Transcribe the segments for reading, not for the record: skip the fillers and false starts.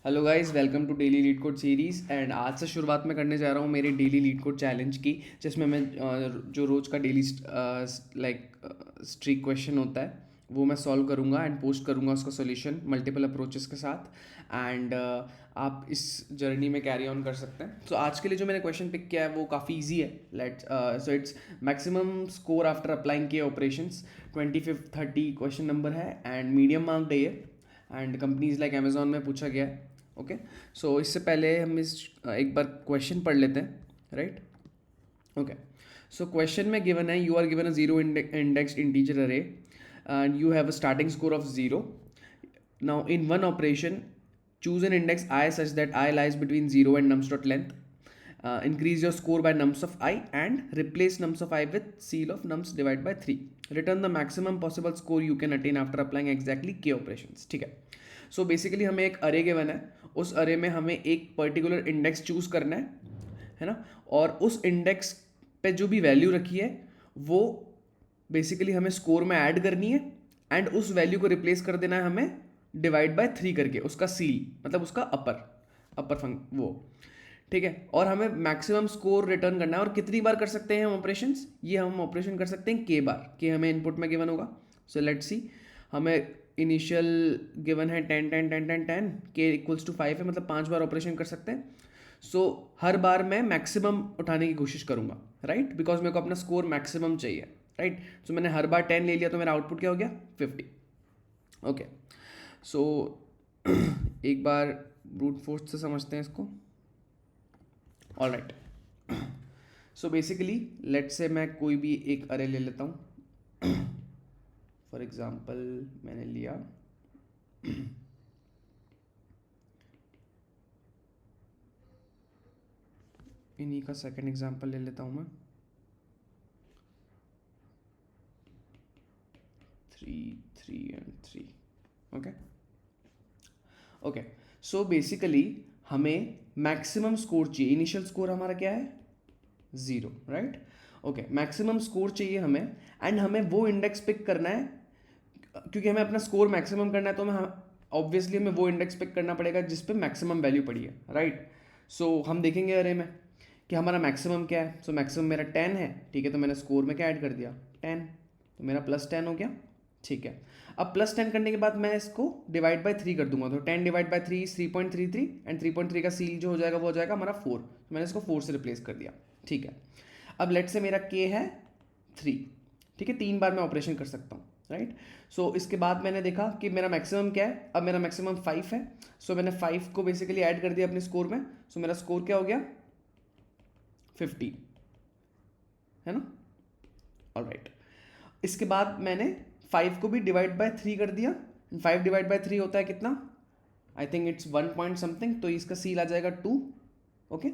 Hello guys, welcome to daily LeetCode series. And आज से शुरुआत मैं करने जा रहा हूँ मेरी डेली लीड कोड चैलेंज की, जिसमें मैं जो रोज़ का डेली स्ट्रीक क्वेश्चन होता है वो मैं सॉल्व करूँगा एंड पोस्ट करूँगा उसका सॉल्यूशन मल्टीपल अप्रोचेस के साथ। एंड आप इस जर्नी में कैरी ऑन कर सकते हैं। सो आज के लिए जो मैंने क्वेश्चन पिक किया है वो काफ़ी ईजी है। So its maximum score after applying के ऑपरेशंस। 2530 क्वेश्चन नंबर है एंड मीडियम मार्क्ड है ये। एंड कंपनीज लाइक अमेजोन में पूछा गया है। ओके, सो इससे पहले हम एक बार क्वेश्चन पढ़ लेते हैं, राइट। ओके, सो क्वेश्चन में गिवन है, you are given a zero indexed integer array and you have a starting score of zero. Now in one operation, choose an index I such that I lies between 0 and nums dot length. Increase your score by nums of I and replace nums of I with seal of nums divided by 3. Return the maximum possible score you can attain after applying exactly k operations. ठीक है। So basically हमें एक अरे given है, उस अरे में हमें एक पर्टिकुलर इंडेक्स चूज करना है ना। और उस इंडेक्स पे जो भी वैल्यू रखी है वो बेसिकली हमें स्कोर में ऐड करनी है एंड उस वैल्यू को रिप्लेस कर देना है हमें डिवाइड बाय 3 करके, उसका सील मतलब उसका अपर फंक वो। ठीक है, और हमें मैक्सिमम स्कोर रिटर्न करना है। और कितनी बार कर सकते हैं हम ऑपरेशंस? ये हम ऑपरेशन कर सकते हैं के बार, के हमें इनपुट में गिवन होगा। सो लेट्स सी, हमें इनिशियल गिवन है 10 10 10 10 10, के इक्वल्स टू 5 है, मतलब 5 बार ऑपरेशन कर सकते हैं। सो हर बार मैं मैक्सिमम उठाने की कोशिश करूंगा, राइट, बिकॉज मेरे को अपना स्कोर मैक्सिमम चाहिए, राइट। सो मैंने हर बार 10 ले लिया तो मेरा आउटपुट क्या हो गया? 50। ओके, सो एक बार ब्रूट फोर्स से समझते हैं इसको। All right, so basically let से मैं कोई भी एक अरे ले लेता हूँ। फॉर एग्जाम्पल मैंने लिया इन्हीं का सेकंड एग्जाम्पल ले लेता हूँ मैं, 3 3 and 3। Okay okay, so basically हमें मैक्सिमम स्कोर चाहिए। इनिशियल स्कोर हमारा क्या है? 0, राइट। ओके, मैक्सिमम स्कोर चाहिए हमें एंड हमें वो इंडेक्स पिक करना है, क्योंकि हमें अपना स्कोर मैक्सिमम करना है तो हमें ऑब्वियसली हमें वो इंडेक्स पिक करना पड़ेगा जिस पे मैक्सिमम वैल्यू पड़ी है, राइट। सो हम देखेंगे अरे में कि हमारा मैक्सिमम क्या है। सो मैक्सिमम मेरा 10 है, ठीक है, तो मैंने स्कोर में क्या ऐड कर दिया? 10, तो मेरा +10 हो गया। ठीक है, अब +10 करने के बाद मैं इसको डिवाइड बाय 3 कर दूंगा, तो 10 डिवाइड बाय 3 3.33 एंड 3.3 का सील जो हो जाएगा वो हो जाएगा हमारा 4। तो मैंने इसको 4 से रिप्लेस कर दिया। ठीक है, अब लेट से मेरा के है 3, ठीक है, 3 बार मैं ऑपरेशन कर सकता हूँ, राइट। सो इसके बाद मैंने देखा कि मेरा मैक्सिमम क्या है। अब मेरा मैक्सिमम 5 है, सो मैंने 5 को बेसिकली ऐड कर दिया अपने स्कोर में। सो मेरा स्कोर क्या हो गया? 15, है ना। ऑल राइट, इसके बाद मैंने 5 को भी डिवाइड बाय 3 कर दिया। 5 डिवाइड बाय 3 होता है कितना? I think it's 1 point something, तो इसका सील आ जाएगा 2। ओके,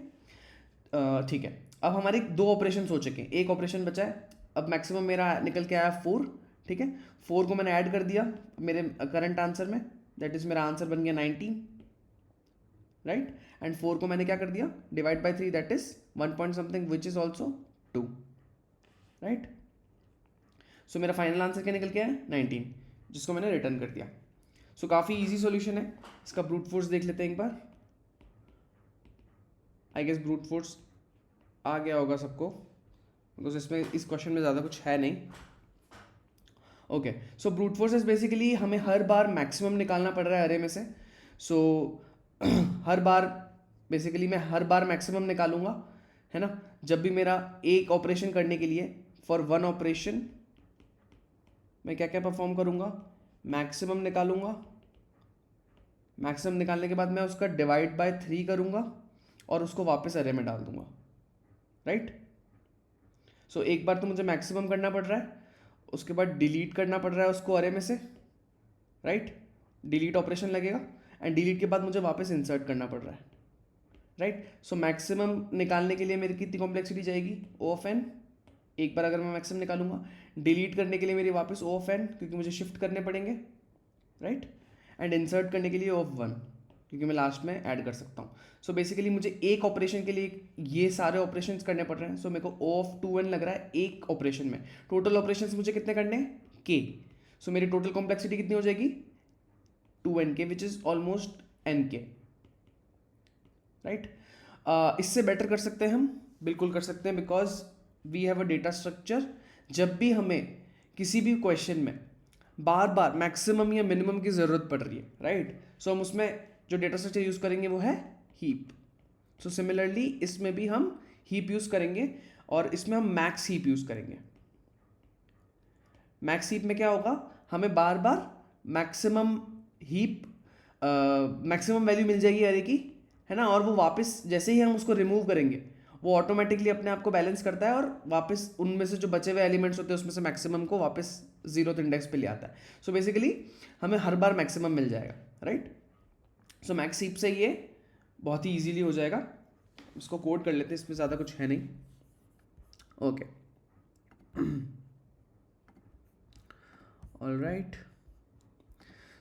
ठीक है, अब हमारे दो ऑपरेशन हो चुके हैं, एक ऑपरेशन बचा है। अब मैक्सिमम मेरा निकल के आया 4, ठीक है। 4 को मैंने ऐड कर दिया मेरे करंट आंसर में, दैट इज मेरा आंसर बन गया 19, राइट। एंड 4 को मैंने क्या कर दिया? Divide by 3, that is 1 point something which is also 2, right. So मेरा फाइनल आंसर क्या निकल के आया? 19, जिसको मैंने रिटर्न कर दिया। सो काफ़ी इजी सॉल्यूशन है। इसका ब्रूट फोर्स देख लेते हैं एक बार। आई गेस ब्रूट फोर्स आ गया होगा सबको, बिकॉज इसमें इस क्वेश्चन में ज़्यादा कुछ है नहीं। Okay, so brute force is basically हमें हर बार मैक्सिमम निकालना पड़ रहा है अरे में से। सो हर बार बेसिकली मैं हर बार मैक्सिमम निकालूंगा, है ना। जब भी मेरा एक ऑपरेशन करने के लिए, फॉर वन ऑपरेशन मैं क्या क्या परफॉर्म करूंगा? मैक्सिमम निकालूंगा। मैक्सिमम निकालने के बाद मैं उसका डिवाइड बाय 3 करूंगा और उसको वापस अरे में डाल दूंगा, राइट। सो एक बार तो मुझे मैक्सिमम करना पड़ रहा है, उसके बाद डिलीट करना पड़ रहा है उसको अरे में से, राइट। डिलीट ऑपरेशन लगेगा एंड डिलीट के बाद मुझे वापस इंसर्ट करना पड़ रहा है, राइट। सो मैक्सिमम निकालने के लिए मेरी कितनी कॉम्प्लेक्सिटी जाएगी? O of n। एक बार अगर मैं मैक्सिमम निकालूंगा, डिलीट करने के लिए मेरी वापस O ऑफ n, क्योंकि मुझे शिफ्ट करने पड़ेंगे, राइट। एंड इंसर्ट करने के लिए O ऑफ 1, क्योंकि मैं लास्ट में ऐड कर सकता हूँ। सो बेसिकली मुझे एक ऑपरेशन के लिए ये सारे ऑपरेशंस करने पड़ रहे हैं। सो मेरे को O ऑफ 2n लग रहा है एक ऑपरेशन में। टोटल ऑपरेशंस मुझे कितने करने हैं? k। सो मेरी टोटल कॉम्प्लेक्सिटी कितनी हो जाएगी? 2n k, which is almost n k, right. इससे बेटर कर सकते हैं हम, बिल्कुल कर सकते हैं, because we have a data structure. जब भी हमें किसी भी क्वेश्चन में बार बार मैक्सिमम या मिनिमम की ज़रूरत पड़ रही है, राइट, सो हम उसमें जो डेटा स्ट्रक्चर यूज़ करेंगे वो है हीप। सो सिमिलरली इसमें भी हम हीप यूज़ करेंगे, और इसमें हम मैक्स हीप यूज़ करेंगे। मैक्स हीप में क्या होगा, हमें बार बार मैक्सिमम हीप मैक्सिमम वैल्यू मिल जाएगी अरे की, है ना, और वो वापस जैसे ही हम उसको रिमूव करेंगे वो ऑटोमेटिकली अपने आप को बैलेंस करता है और वापस उनमें से जो बचे हुए एलिमेंट्स होते हैं उसमें से मैक्सिमम को वापस जीरोथ इंडेक्स पे ले आता है। सो बेसिकली हमें हर बार मैक्सिमम मिल जाएगा, राइट। सो मैक्स हीप से ये बहुत ही ईजीली हो जाएगा। इसको कोड कर लेते हैं, इसमें ज़्यादा कुछ है नहीं। Okay, all right.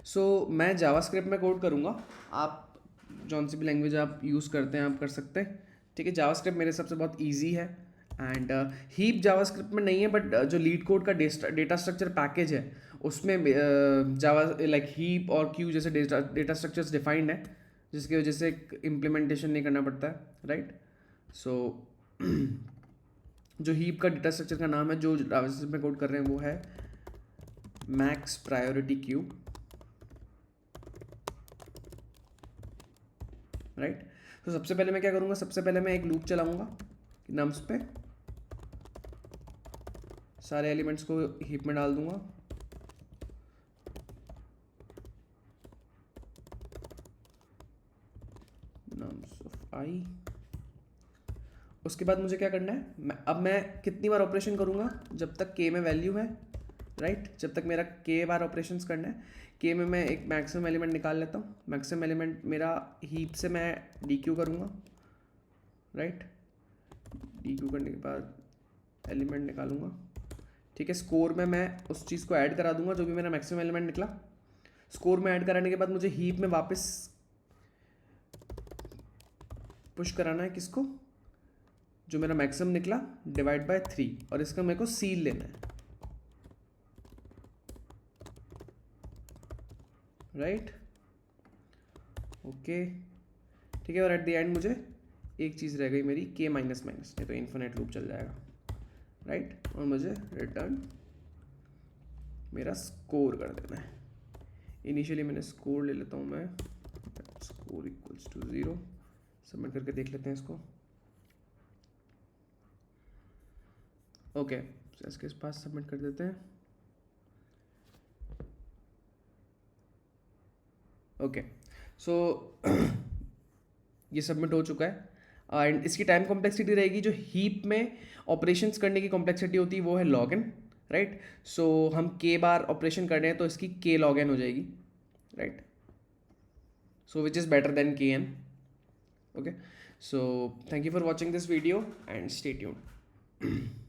सो मैं जावास्क्रिप्ट में कोड करूँगा, आप जौन सी भी लैंग्वेज आप यूज़ करते हैं आप कर सकते हैं, ठीक है। जावास्क्रिप्ट मेरे हिसाब से बहुत ईजी है, एंड हीप जावास्क्रिप्ट में नहीं है, बट जो लीड कोड का डेटा स्ट्रक्चर पैकेज है उसमें जावा लाइक हीप और क्यू जैसे डेटा स्ट्रक्चर्स डिफाइंड है, जिसकी वजह से इम्प्लीमेंटेशन नहीं करना पड़ता है, राइट। सो जो हीप का डेटा स्ट्रक्चर का नाम है जो जावास्क्रिप्ट में कोड कर रहे हैं वो है मैक्स प्रायोरिटी क्यू, राइट। तो सबसे पहले मैं क्या करूँगा, सबसे पहले मैं एक लूप चलाऊँगा नम्स पे, सारे एलिमेंट्स को हीप में डाल दूंगा, नम्स ऑफ आई। उसके बाद मुझे क्या करना है, अब मैं कितनी बार ऑपरेशन करूँगा, जब तक के में वैल्यू है, राइट, जब तक मेरा के बार ऑपरेशंस करना है। के में मैं एक मैक्सिमम एलिमेंट निकाल लेता हूँ, मैक्सिमम एलिमेंट मेरा हीप से मैं डी क्यू करूँगा, राइट। डी क्यू करने के बाद एलिमेंट निकालूंगा, ठीक है। स्कोर में मैं उस चीज़ को ऐड करा दूंगा जो भी मेरा मैक्सिमम एलिमेंट निकला। स्कोर में ऐड कराने के बाद मुझे हीप में वापस पुश कराना है किसको, जो मेरा मैक्सिमम निकला डिवाइड बाय 3, और इसका मेरे को सील लेना है, राइट। ओके, ठीक है। और एट द एंड मुझे एक चीज़ रह गई मेरी के माइनस माइनस, नहीं तो इन्फिनिट लूप चल जाएगा, राइट। और मुझे रिटर्न मेरा स्कोर कर देना है। इनिशियली मैंने स्कोर ले लेता हूँ मैं, स्कोर इक्वल्स टू 0। सबमिट करके देख लेते हैं इसको। ओके, इसके पास सबमिट कर देते हैं। ओके, सो ये सबमिट हो चुका है, एंड इसकी टाइम कॉम्प्लेक्सिटी रहेगी जो हीप में ऑपरेशंस करने की कॉम्प्लेक्सिटी होती है वो है लॉग एन, राइट। सो हम के बार ऑपरेशन कर रहे हैं तो इसकी के लॉग एन हो जाएगी, right. So which is better than K N. Okay, so thank you for watching this video and stay tuned.